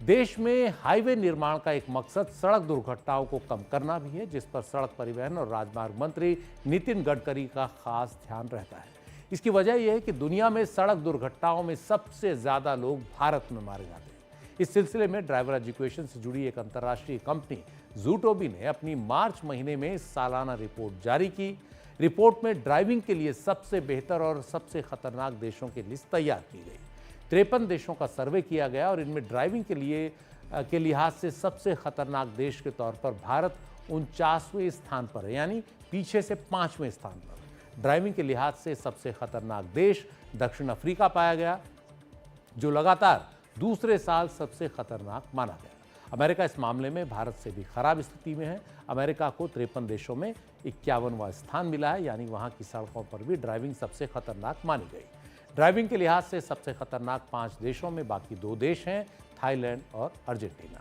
देश में हाईवे निर्माण का एक मकसद सड़क दुर्घटनाओं को कम करना भी है, जिस पर सड़क परिवहन और राजमार्ग मंत्री नितिन गडकरी का खास ध्यान रहता है। इसकी वजह यह है कि दुनिया में सड़क दुर्घटनाओं में सबसे ज्यादा लोग भारत में मारे जाते हैं। इस सिलसिले में ड्राइवर एजुकेशन से जुड़ी एक अंतर्राष्ट्रीय कंपनी ज़ूटोबी ने अपनी मार्च महीने में सालाना रिपोर्ट जारी की। रिपोर्ट में ड्राइविंग के लिए सबसे बेहतर और सबसे खतरनाक देशों की लिस्ट तैयार की गई। 53 देशों का सर्वे किया गया और इनमें ड्राइविंग के लिहाज से सबसे खतरनाक देश के तौर पर भारत 49वें स्थान पर है, यानी पीछे से 5वें स्थान पर। ड्राइविंग के लिहाज से सबसे खतरनाक देश दक्षिण अफ्रीका पाया गया, जो लगातार दूसरे साल सबसे खतरनाक माना गया। अमेरिका इस मामले में भारत से भी खराब स्थिति में है। अमेरिका को 53 देशों में 51वां स्थान मिला है, यानी वहां की सड़कों पर भी ड्राइविंग सबसे खतरनाक मानी गई। ड्राइविंग के लिहाज से सबसे खतरनाक 5 देशों में बाकी 2 देश हैं, थाईलैंड और अर्जेंटीना।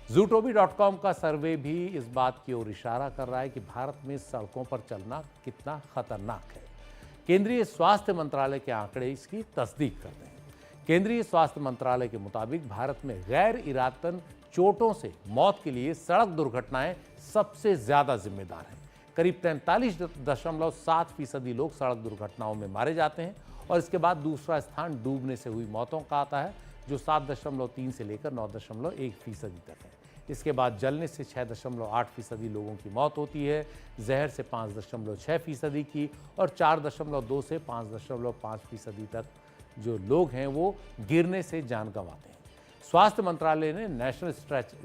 Zutobi.com का सर्वे भी इस बात की ओर इशारा कर रहा है कि भारत में सड़कों पर चलना कितना खतरनाक है। केंद्रीय स्वास्थ्य मंत्रालय के आंकड़े इसकी तस्दीक करते हैं। केंद्रीय स्वास्थ्य मंत्रालय के मुताबिक भारत में गैर इरादतन चोटों से मौत के लिए सड़क दुर्घटनाएं सबसे ज्यादा जिम्मेदार हैं। करीब 43.7% लोग सड़क दुर्घटनाओं में मारे जाते हैं और इसके बाद दूसरा स्थान डूबने से हुई मौतों का आता है, जो 7.3 से लेकर 9.1% तक है। इसके बाद जलने से 6.8% लोगों की मौत होती है, जहर से 5.6% की और 4.2 से 5.5% तक जो लोग हैं वो गिरने से जान गंवाते हैं। स्वास्थ्य मंत्रालय ने national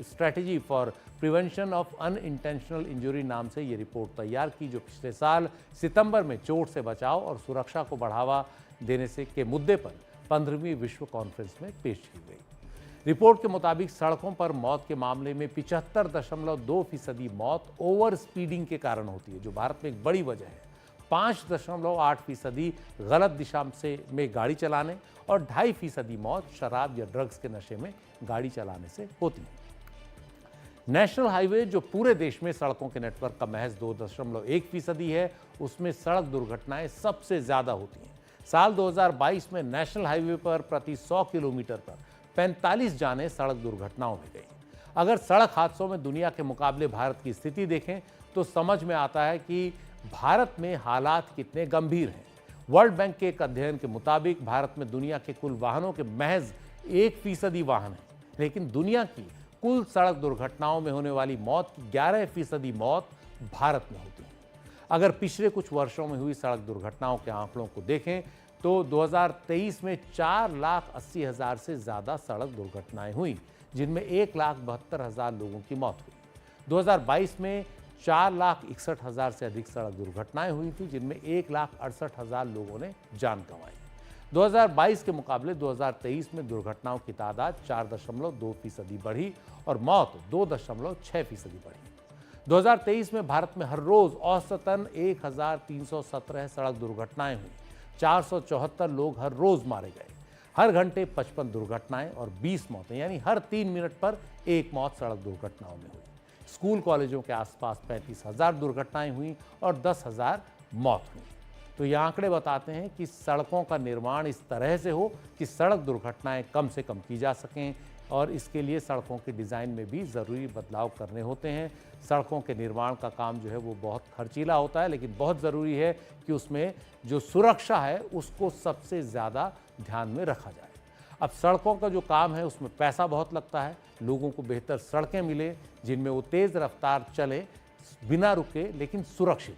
strategy for prevention of unintentional injury नाम से ये रिपोर्ट तैयार की, जो पिछले साल सितंबर में चोट से बचाव और सुरक्षा को बढ़ावा देने से के मुद्दे पर 15वीं विश्व कॉन्फ्रेंस में पेश की गई। रिपोर्ट के मुताबिक सड़कों पर मौत के मामले में 75.2% मौत ओवर स्पीडिंग के कारण होती है, जो भारत में एक बड़ी वजह है। 5.8% गलत दिशा में गाड़ी चलाने और 2.5% मौत शराब या ड्रग्स के नशे में गाड़ी चलाने से होती है। नेशनल हाईवे, जो पूरे देश में सड़कों के नेटवर्क का महज 2.1% है, उसमें सड़क दुर्घटनाएं सबसे ज्यादा होती हैं। साल 2022 में नेशनल हाईवे पर प्रति 100 किलोमीटर पर 45 जानें सड़क दुर्घटनाओं में गई। अगर सड़क हादसों में दुनिया के मुकाबले भारत की स्थिति देखें तो समझ में आता है कि भारत में हालात कितने गंभीर हैं। वर्ल्ड बैंक के एक अध्ययन के मुताबिक भारत में दुनिया के कुल वाहनों के महज 1% वाहन हैं, लेकिन दुनिया की कुल सड़क दुर्घटनाओं में होने वाली मौत की 11% मौत भारत में होती है। अगर पिछले कुछ वर्षों में हुई सड़क दुर्घटनाओं के आंकड़ों को देखें तो 2023 में 4,80,000 से ज़्यादा सड़क दुर्घटनाएं हुई, जिनमें 1,72,000 लोगों की मौत हुई। 2022 में 4,61,000 से अधिक सड़क दुर्घटनाएं हुई थी, जिनमें 1,68,000 लोगों ने जान गंवाई। 2022 के मुकाबले 2023 में दुर्घटनाओं की तादाद 4.2% बढ़ी और मौत 2.6% बढ़ी। 2023 में भारत में हर रोज औसतन 1,317 सड़क दुर्घटनाएं हुई। 474 लोग हर रोज मारे गए। हर घंटे 55 दुर्घटनाएं और 20 मौतें, यानी हर 3 मिनट पर एक मौत सड़क दुर्घटनाओं में हुई। स्कूल कॉलेजों के आसपास 35,000 दुर्घटनाएं हुई और 10,000 मौत हुई। तो ये आंकड़े बताते हैं कि सड़कों का निर्माण इस तरह से हो कि सड़क दुर्घटनाएं कम से कम की जा सकें, और इसके लिए सड़कों के डिज़ाइन में भी ज़रूरी बदलाव करने होते हैं। सड़कों के निर्माण का काम जो है वो बहुत खर्चीला होता है, लेकिन बहुत ज़रूरी है कि उसमें जो सुरक्षा है उसको सबसे ज़्यादा ध्यान में रखा जाए। अब सड़कों का जो काम है उसमें पैसा बहुत लगता है। लोगों को बेहतर सड़कें मिले जिनमें वो तेज़ रफ्तार चले, बिना रुके लेकिन सुरक्षित,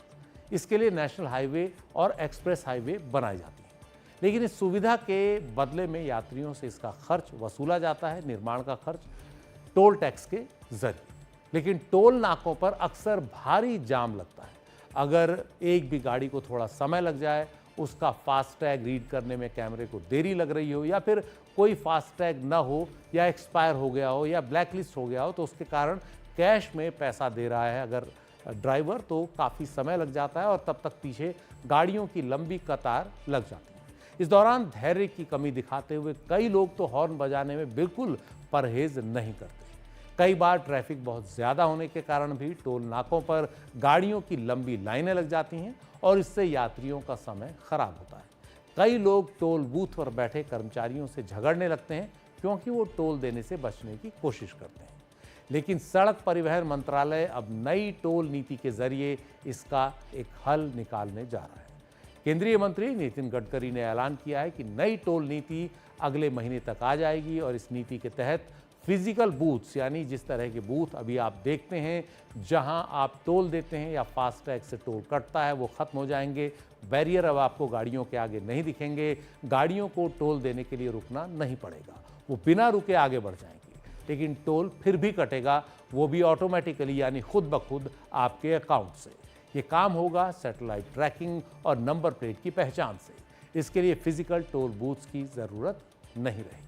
इसके लिए नेशनल हाईवे और एक्सप्रेस हाईवे बनाए जाते हैं। लेकिन इस सुविधा के बदले में यात्रियों से इसका खर्च वसूला जाता है, निर्माण का खर्च टोल टैक्स के जरिए। लेकिन टोल नाकों पर अक्सर भारी जाम लगता है। अगर एक भी गाड़ी को थोड़ा समय लग जाए, उसका फास्टैग रीड करने में कैमरे को देरी लग रही हो, या फिर कोई फास्टैग ना हो, या एक्सपायर हो गया हो, या ब्लैकलिस्ट हो गया हो, तो उसके कारण कैश में पैसा दे रहा है अगर ड्राइवर, तो काफ़ी समय लग जाता है और तब तक पीछे गाड़ियों की लंबी कतार लग जाती है। इस दौरान धैर्य की कमी दिखाते हुए कई लोग तो हॉर्न बजाने में बिल्कुल परहेज नहीं करते। कई बार ट्रैफिक बहुत ज़्यादा होने के कारण भी टोल नाकों पर गाड़ियों की लंबी लाइनें लग जाती हैं और इससे यात्रियों का समय खराब होता है। कई लोग टोल बूथ पर बैठे कर्मचारियों से झगड़ने लगते हैं, क्योंकि वो टोल देने से बचने की कोशिश करते हैं। लेकिन सड़क परिवहन मंत्रालय अब नई टोल नीति के जरिए इसका एक हल निकालने जा रहा है। केंद्रीय मंत्री नितिन गडकरी ने ऐलान किया है कि नई टोल नीति अगले महीने तक आ जाएगी और इस नीति के तहत फिजिकल बूथ्स, यानी जिस तरह के बूथ अभी आप देखते हैं जहां आप टोल देते हैं या फास्टैग से टोल कटता है, वो खत्म हो जाएंगे। बैरियर अब आपको गाड़ियों के आगे नहीं दिखेंगे। गाड़ियों को टोल देने के लिए रुकना नहीं पड़ेगा, वो बिना रुके आगे बढ़ जाएंगे। लेकिन टोल फिर भी कटेगा, वो भी ऑटोमेटिकली, यानी खुद ब खुद आपके अकाउंट से। ये काम होगा सैटेलाइट ट्रैकिंग और नंबर प्लेट की पहचान से। इसके लिए फिजिकल टोल बूथ्स की ज़रूरत नहीं रहेगी।